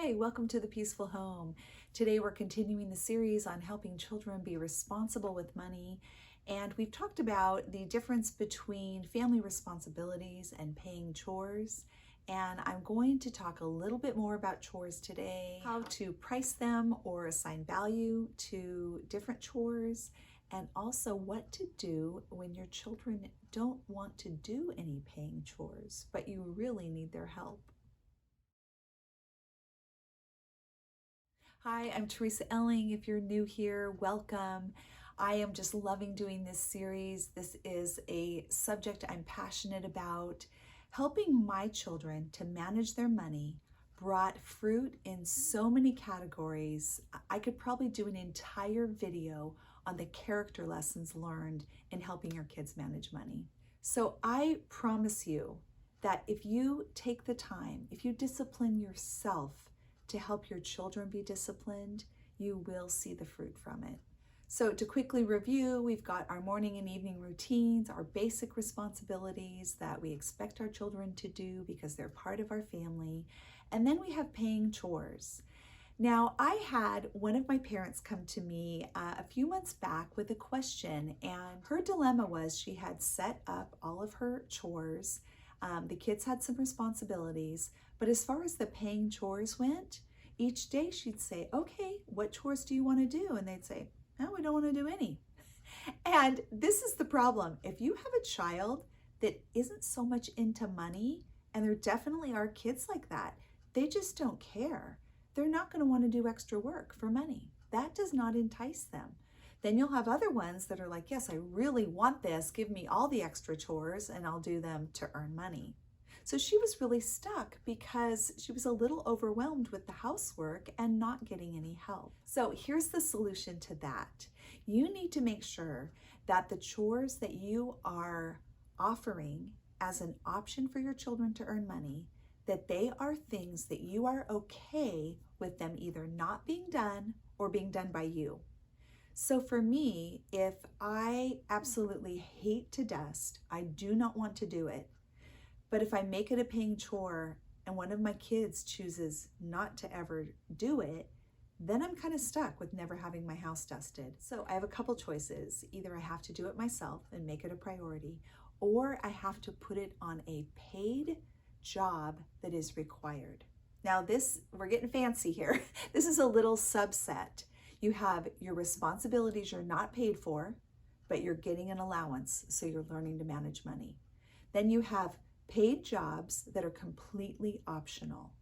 Hi, welcome to the Peaceful Home. Today we're continuing the series on helping children be responsible with money, and we've talked about the difference between family responsibilities and paying chores. And I'm going to talk a little bit more about chores today, how to price them or assign value to different chores, and also what to do when your children don't want to do any paying chores, but you really need their help. Hi, I'm TeresaElling. If you're new here, welcome. I am just loving doing this series. This is a subject I'm passionate about. Helping my children to manage their money brought fruit in so many categories. I could probably do an entire video on the character lessons learned in helping your kids manage money. So I promise you that if you take the time, if you discipline yourself to help your children be disciplined, you will see the fruit from it. So to quickly review, we've got our morning and evening routines, our basic responsibilities that we expect our children to do because they're part of our family. And then we have paying chores. Now, I had one of my parents come to me a few months back with a question, and her dilemma was she had set up all of her chores. The kids had some responsibilities, but as far as the paying chores went, each day she'd say, okay, what chores do you want to do? And they'd say, no, we don't want to do any. And this is the problem. If you have a child that isn't so much into money, and there definitely are kids like that, they just don't care. They're not going to want to do extra work for money. That does not entice them. Then you'll have other ones that are like, yes, I really want this. Give me all the extra chores and I'll do them to earn money. So she was really stuck because she was a little overwhelmed with the housework and not getting any help. So here's the solution to that. You need to make sure that the chores that you are offering as an option for your children to earn money, that they are things that you are okay with them either not being done or being done by you. So for me, if I absolutely hate to dust, I do not want to do it, but if I make it a paying chore and one of my kids chooses not to ever do it, then I'm kind of stuck with never having my house dusted. So I have a couple choices. Either I have to do it myself and make it a priority, or I have to put it on a paid job that is required. Now we're getting fancy here. This is a little subset. You have your responsibilities you're not paid for, but you're getting an allowance, so you're learning to manage money. Then you have paid jobs that are completely optional.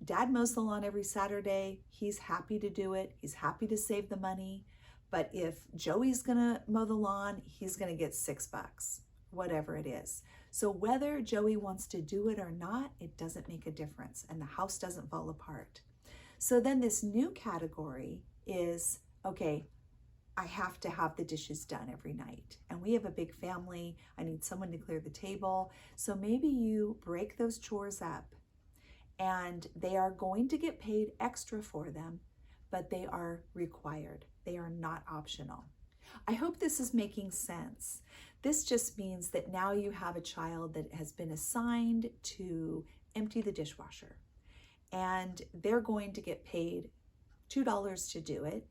Dad mows the lawn every Saturday. He's happy to do it. He's happy to save the money. But if Joey's gonna mow the lawn, he's gonna get $6, whatever it is. So whether Joey wants to do it or not, it doesn't make a difference, and the house doesn't fall apart. So then this new category is, okay, I have to have the dishes done every night. And we have a big family. I need someone to clear the table. So maybe you break those chores up and they are going to get paid extra for them, but they are required. They are not optional. I hope this is making sense. This just means that now you have a child that has been assigned to empty the dishwasher, and they're going to get paid $2 to do it.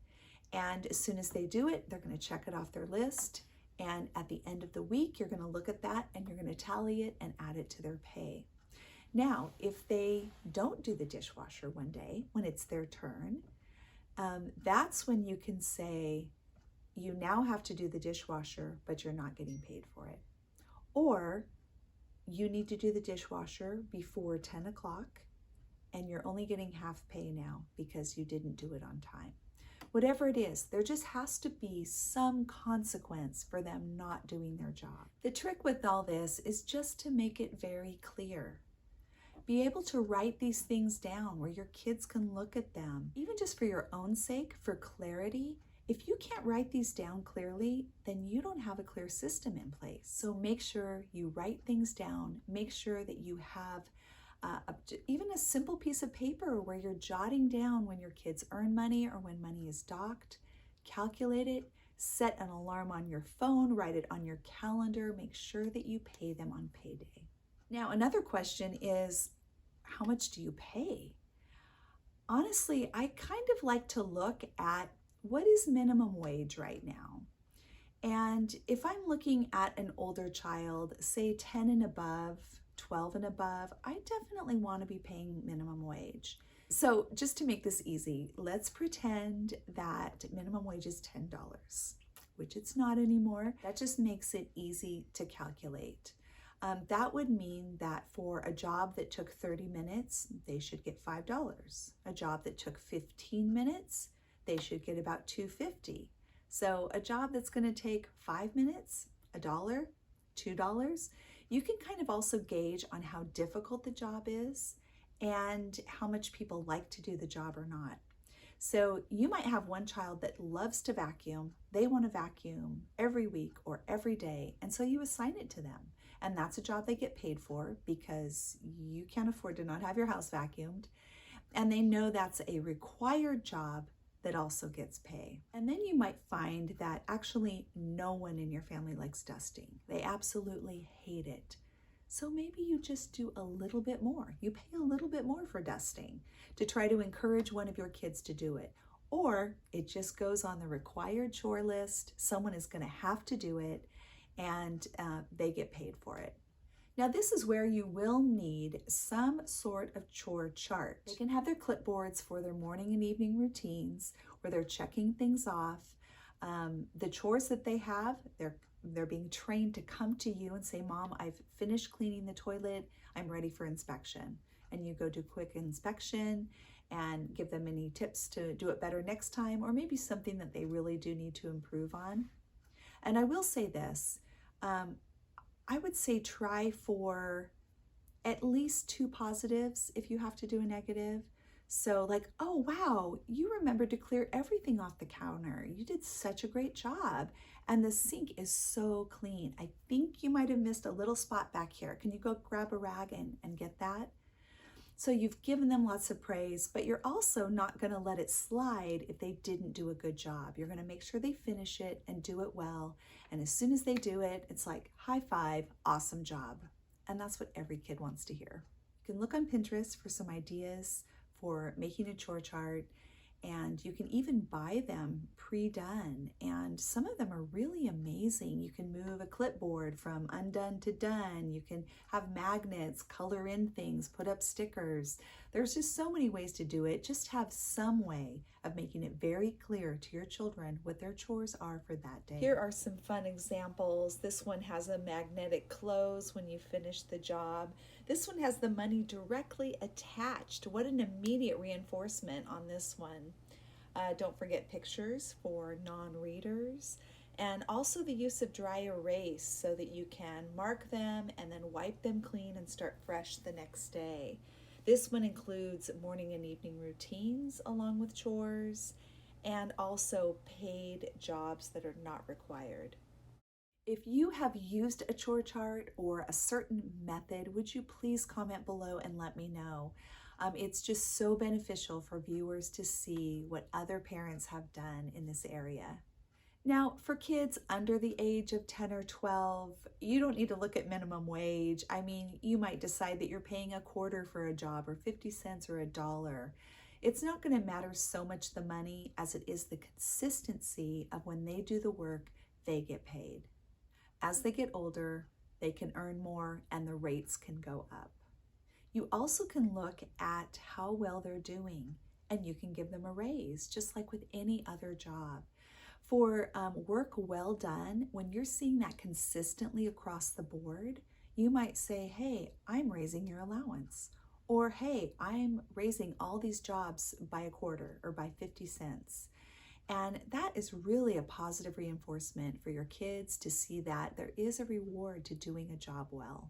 And as soon as they do it, they're going to check it off their list. And at the end of the week, you're going to look at that and you're going to tally it and add it to their pay. Now, if they don't do the dishwasher one day, when it's their turn, that's when you can say, you now have to do the dishwasher, but you're not getting paid for it. Or you need to do the dishwasher before 10 o'clock and you're only getting half pay now because you didn't do it on time. Whatever it is, there just has to be some consequence for them not doing their job. The trick with all this is just to make it very clear. Be able to write these things down where your kids can look at them, even just for your own sake, for clarity. If you can't write these down clearly, then you don't have a clear system in place. So make sure you write things down. Make sure that you have even a simple piece of paper where you're jotting down when your kids earn money or when money is docked. Calculate it, set an alarm on your phone, write it on your calendar, make sure that you pay them on payday. Now, another question is, how much do you pay? Honestly, I kind of like to look at what is minimum wage right now. And if I'm looking at an older child, say 10 and above, 12 and above, I definitely want to be paying minimum wage. So just to make this easy, let's pretend that minimum wage is $10, which it's not anymore. That just makes it easy to calculate. That would mean that for a job that took 30 minutes, they should get $5. A job that took 15 minutes, they should get about $2.50. So a job that's going to take 5 minutes, $1, $2, you can kind of also gauge on how difficult the job is and how much people like to do the job or not. So you might have one child that loves to vacuum. They want to vacuum every week or every day. And so you assign it to them. And that's a job they get paid for because you can't afford to not have your house vacuumed. And they know that's a required job that also gets pay. And then you might find that actually no one in your family likes dusting. They absolutely hate it. So maybe you just do a little bit more. You pay a little bit more for dusting to try to encourage one of your kids to do it. Or it just goes on the required chore list. Someone is going to have to do it, and they get paid for it. Now, this is where you will need some sort of chore chart. They can have their clipboards for their morning and evening routines where they're checking things off. The chores that they have, they're being trained to come to you and say, Mom, I've finished cleaning the toilet. I'm ready for inspection. And you go do quick inspection and give them any tips to do it better next time, or maybe something that they really do need to improve on. And I will say this, I would say try for at least 2 positives if you have to do a negative. So like, oh, wow, you remembered to clear everything off the counter. You did such a great job. And the sink is so clean. I think you might have missed a little spot back here. Can you go grab a rag and get that? So you've given them lots of praise, but you're also not going to let it slide if they didn't do a good job. You're going to make sure they finish it and do it well. And as soon as they do it, it's like, high five, awesome job. And that's what every kid wants to hear. You can look on Pinterest for some ideas for making a chore chart, and you can even buy them pre-done, and some of them are really amazing. You can move a clipboard from undone to done. You can have magnets, color in things, put up stickers. There's just so many ways to do it. Just have some way of making it very clear to your children what their chores are for that day. Here are some fun examples. This one has a magnetic close when you finish the job. This one has the money directly attached. What an immediate reinforcement on this one. Don't forget pictures for non-readers, and also the use of dry erase so that you can mark them and then wipe them clean and start fresh the next day. This one includes morning and evening routines along with chores, and also paid jobs that are not required. If you have used a chore chart or a certain method, would you please comment below and let me know? It's just so beneficial for viewers to see what other parents have done in this area. Now, for kids under the age of 10 or 12, you don't need to look at minimum wage. I mean, you might decide that you're paying a quarter for a job or 50 cents or $1. It's not going to matter so much the money as it is the consistency of when they do the work, they get paid. As they get older, they can earn more and the rates can go up. You also can look at how well they're doing, and you can give them a raise, just like with any other job. For work well done, when you're seeing that consistently across the board, you might say, hey, I'm raising your allowance. Or, hey, I'm raising all these jobs by a quarter or by 50 cents. And that is really a positive reinforcement for your kids to see that there is a reward to doing a job well.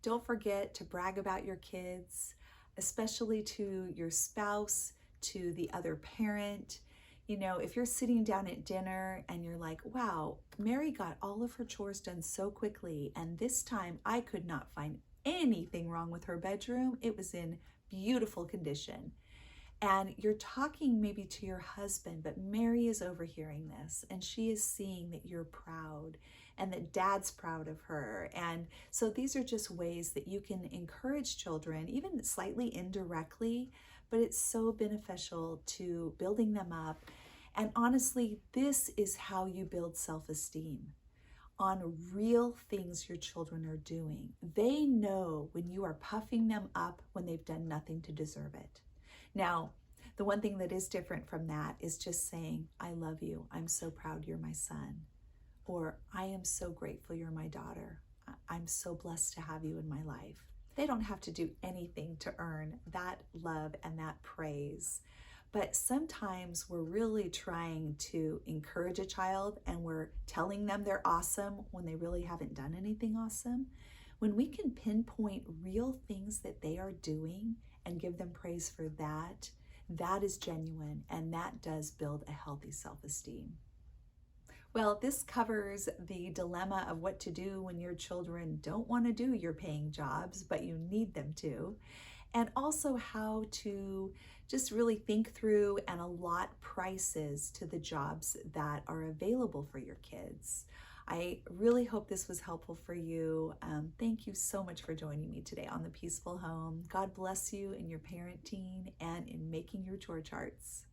Don't forget to brag about your kids, especially to your spouse, to the other parent. You know, if you're sitting down at dinner and you're like, wow, Mary got all of her chores done so quickly, and this time I could not find anything wrong with her bedroom. It was in beautiful condition. And you're talking maybe to your husband, but Mary is overhearing this and she is seeing that you're proud and that dad's proud of her. And so these are just ways that you can encourage children, even slightly indirectly, but it's so beneficial to building them up. And honestly, this is how you build self-esteem, on real things your children are doing. They know when you are puffing them up when they've done nothing to deserve it. Now, the one thing that is different from that is just saying, I love you. I'm so proud you're my son. Or I am so grateful you're my daughter. I'm so blessed to have you in my life. They don't have to do anything to earn that love and that praise. But sometimes we're really trying to encourage a child and we're telling them they're awesome when they really haven't done anything awesome. When we can pinpoint real things that they are doing and give them praise for that, that is genuine, and that does build a healthy self-esteem. Well, this covers the dilemma of what to do when your children don't want to do your paying jobs, but you need them to, and also how to just really think through and allot prices to the jobs that are available for your kids. I really hope this was helpful for you. Thank you so much for joining me today on The Peaceful Home. God bless you in your parenting and in making your chore charts.